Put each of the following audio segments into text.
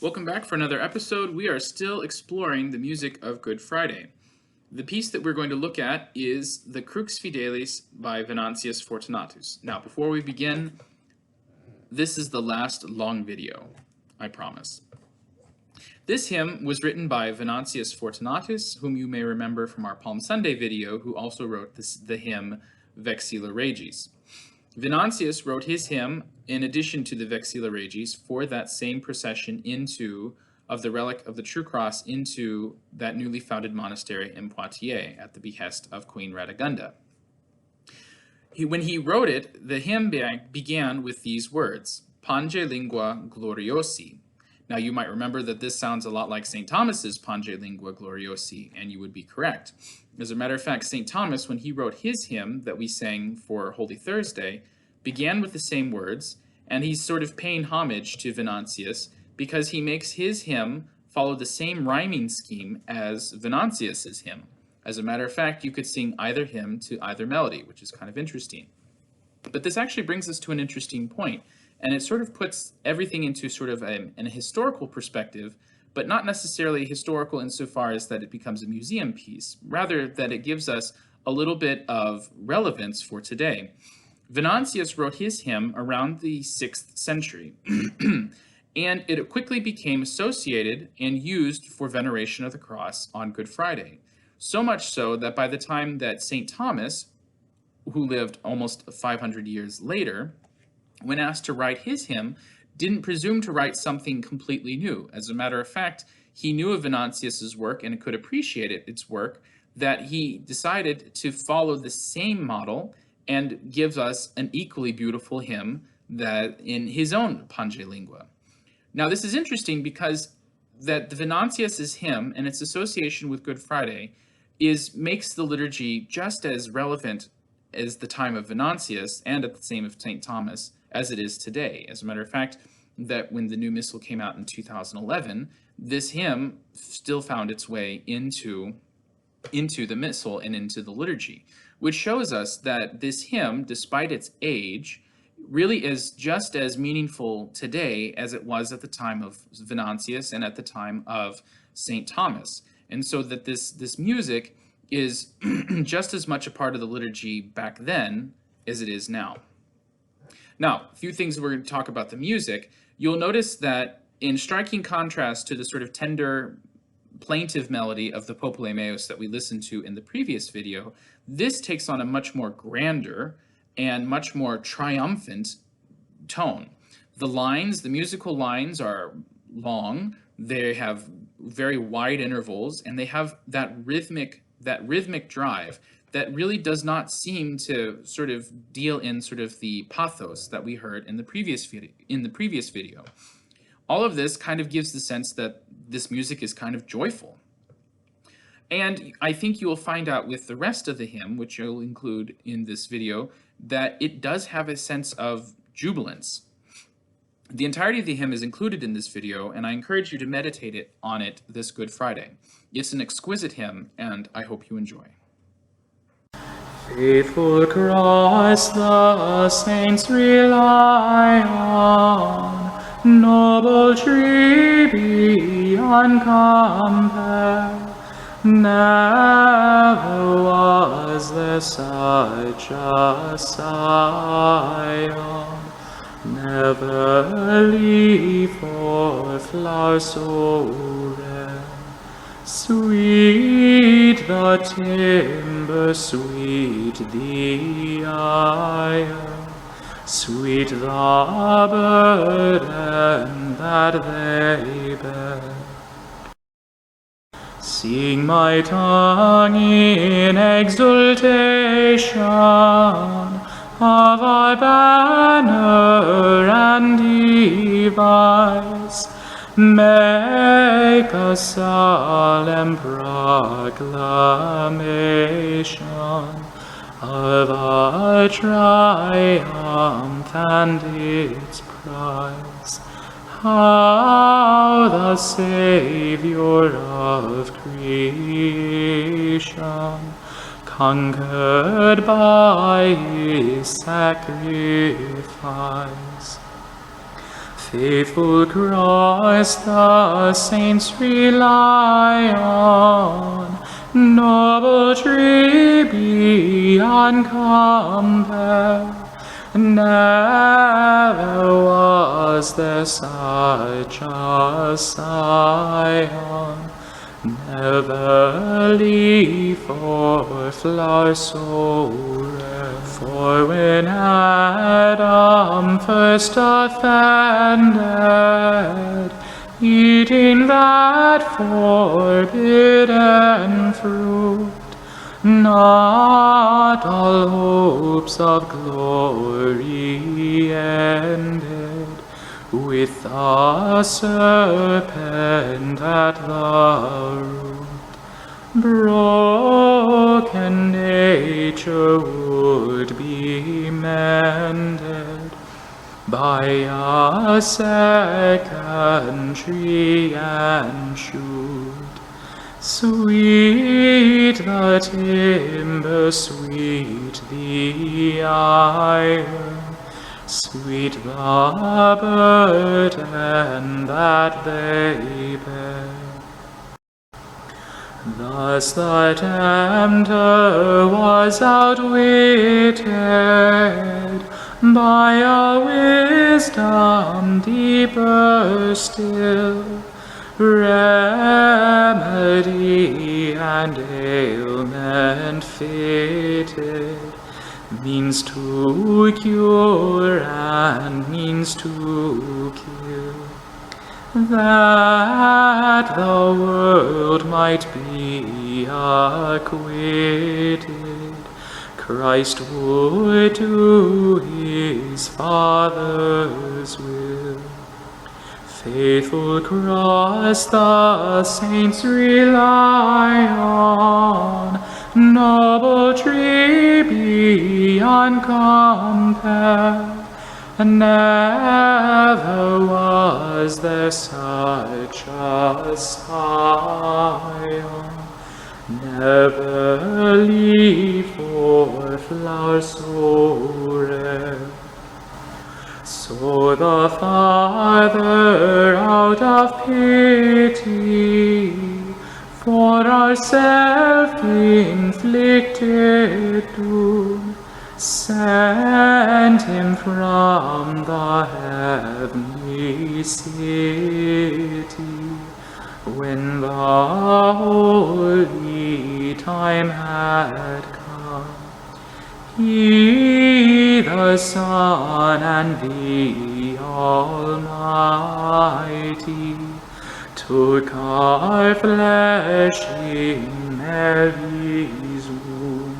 Welcome back for another episode. We are still exploring the music of Good Friday. The piece that we're going to look at is the Crux Fidelis by Venantius Fortunatus. Now, before we begin, this is the last long video, I promise. This hymn was written by Venantius Fortunatus, whom you may remember from our Palm Sunday video, who also wrote the hymn Vexilla Regis. Venantius wrote his hymn in addition to the Vexilla Regis for that same procession of the relic of the True Cross into that newly founded monastery in Poitiers at the behest of Queen Radegunda. When he wrote it, the hymn began with these words, Pange Lingua Gloriosi. Now you might remember that this sounds a lot like St. Thomas's Pange Lingua Gloriosi, and you would be correct. As a matter of fact, St. Thomas, when he wrote his hymn that we sang for Holy Thursday, began with the same words, and he's sort of paying homage to Venantius because he makes his hymn follow the same rhyming scheme as Venantius's hymn. As a matter of fact, you could sing either hymn to either melody, which is kind of interesting. But this actually brings us to an interesting point, and it sort of puts everything into sort of a historical perspective, but not necessarily historical insofar as that it becomes a museum piece, rather that it gives us a little bit of relevance for today. Venantius wrote his hymn around the 6th century, and it quickly became associated and used for veneration of the cross on Good Friday. So much so that by the time that St. Thomas, who lived almost 500 years later, when asked to write his hymn, didn't presume to write something completely new. As a matter of fact, he knew of Venantius's work and could appreciate its work, that he decided to follow the same model and gives us an equally beautiful hymn that in his own Pange Lingua. Now this is interesting because that the Venantius's hymn and its association with Good Friday makes the liturgy just as relevant as the time of Venantius and at the same of St. Thomas as it is today. As a matter of fact, that when the new missal came out in 2011, this hymn still found its way into the missal and into the liturgy, which shows us that this hymn, despite its age, really is just as meaningful today as it was at the time of Venantius and at the time of St. Thomas. And so that this music is just as much a part of the liturgy back then as it is now. Now, a few things we're going to talk about the music. You'll notice that in striking contrast to the sort of tender, plaintive melody of the Populi Meus that we listened to in the previous video, this takes on a much more grander and much more triumphant tone. The musical lines are long, they have very wide intervals, and they have that rhythmic drive that really does not seem to sort of deal in sort of the pathos that we heard in the previous video. All of this kind of gives the sense that this music is kind of joyful. And I think you will find out with the rest of the hymn, which you'll include in this video, that it does have a sense of jubilance. The entirety of the hymn is included in this video, and I encourage you to meditate on it this Good Friday. It's an exquisite hymn, and I hope you enjoy. Faithful Christ, the saints rely on, noble tree beyond compare. Never was there such a scion, never leaf or flower so rare. Sweet the timber, sweet the iron, sweet the burden that they bear. Sing my tongue in exultation of our banner and device. Make a solemn proclamation of our triumph and its prize. How the Saviour of creation, conquered by his sacrifice, Faithful Christ, the saints rely on. Noble tree beyond compare. Never was there such a scion. Never leaf or flower so rare. For when Adam first offended, eating that forbidden fruit, not all hopes of glory ended, with the serpent at the root. Broken nature would be mended by a second tree and shoot. Sweet the timber, sweet the iron, sweet the burden that they bear. Thus the tempter was outwitted by a wisdom deeper still. Remedy and ailment fitted, means to cure and means to kill, that the world might be acquitted. Christ would do his Father's will. Faithful cross the saints rely on, noble tree beyond compare. Never was there such a scion, never leaf or flower so rare. So the Father, out of pity for our self-inflicted doom, sent him from the heavenly city, when the holy time had come. He, the Son and the Almighty, took our flesh in Mary's womb.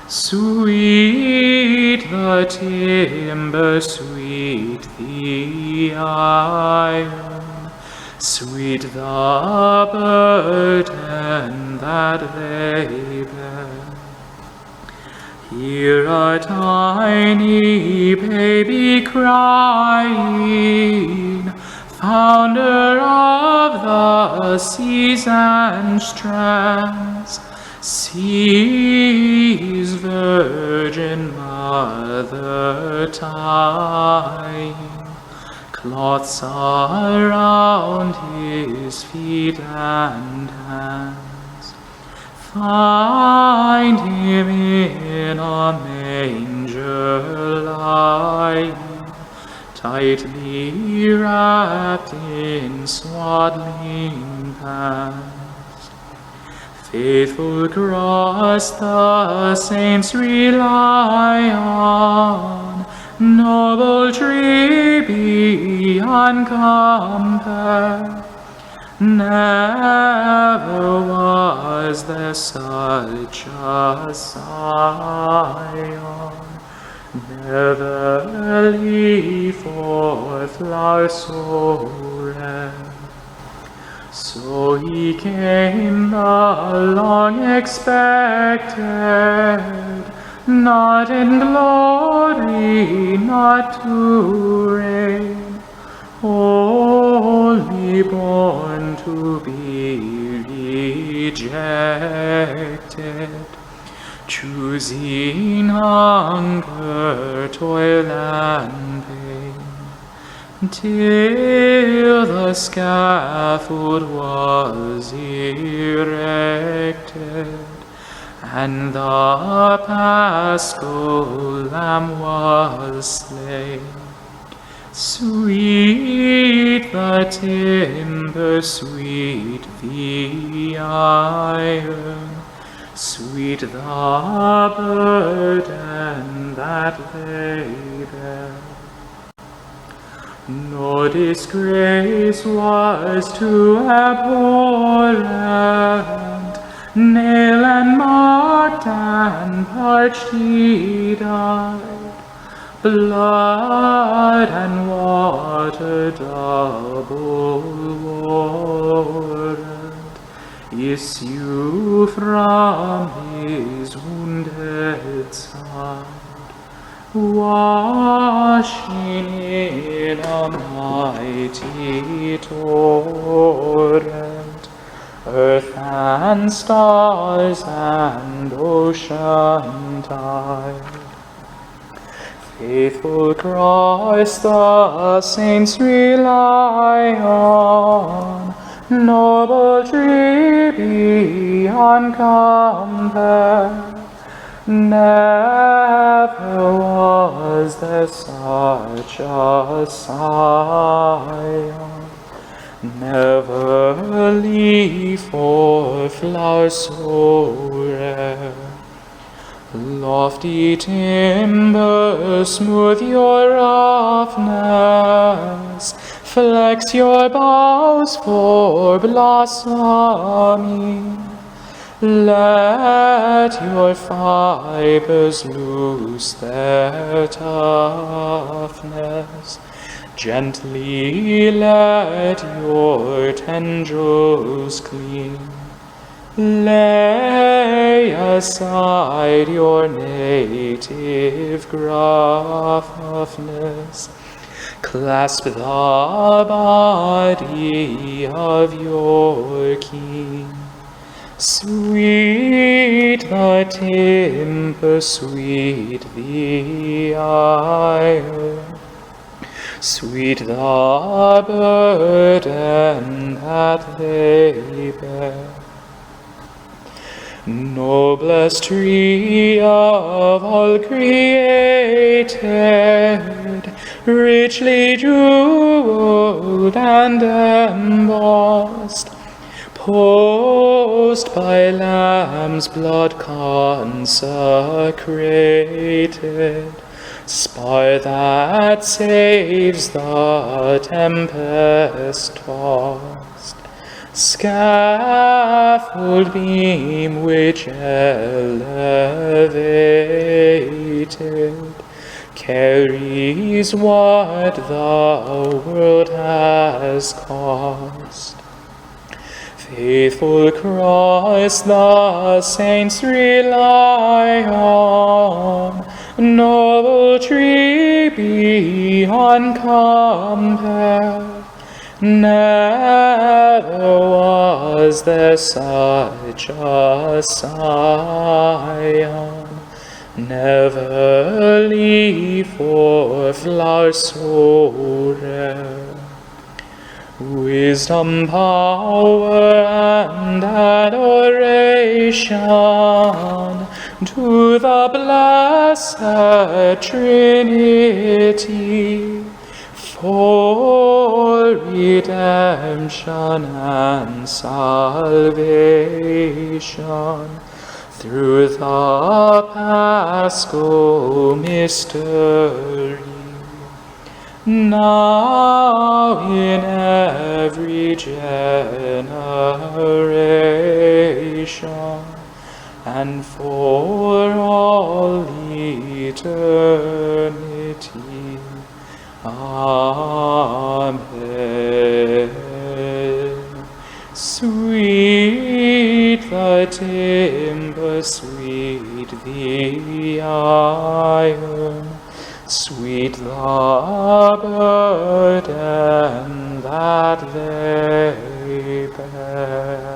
Sweet the timber, sweet the iron, sweet the burden that they bear. Hear a tiny baby crying, founder of the seas and strands. See his virgin mother tying cloths around his feet and hands. Find him in a manger lying, tightly wrapped in swaddling bands. Faithful cross the saints rely on, noble tree beyond compare. Never was there such a scion, never leaf or flower so rare. So he came, the long expected, not in glory, not to reign, only born to be rejected, choosing hunger, toil, and pain. till the scaffold was erected, and the paschal lamb was slain. Sweet the timber, sweet the iron, sweet the burden that they bear. No disgrace was too abhorrent, nail and marked and parched he died. Blood and water double warrant issue from his wounded side, washing in a mighty torrent earth and stars and ocean tide. Faithful Christ, the saints rely on, noble tree beyond compare. Never was there such a scion, never leaf or flower so rare. Lofty timber, smooth your roughness, flex your boughs for blossoming. Let your fibers lose their toughness, gently let your tendrils clean. Lay aside your native gruffness, clasp the body of your king. Sweet the timber, sweet the iron, sweet the burden that they bear. Noblest tree of all created, richly jeweled and embossed, post by lamb's blood consecrated, spire that saves the tempest tossed, scaffold beam which elevated carries what the world has cost. Faithful Christ, the saints rely on, noble tree beyond compare. Never was there such a scion, never leaf or flower so rare. Wisdom, power, and adoration to the blessed Trinity, for redemption and salvation through the Paschal mystery. Now in every generation and for all eternity. Amen. Sweet the timber, sweet the iron, sweet the burden that they bear.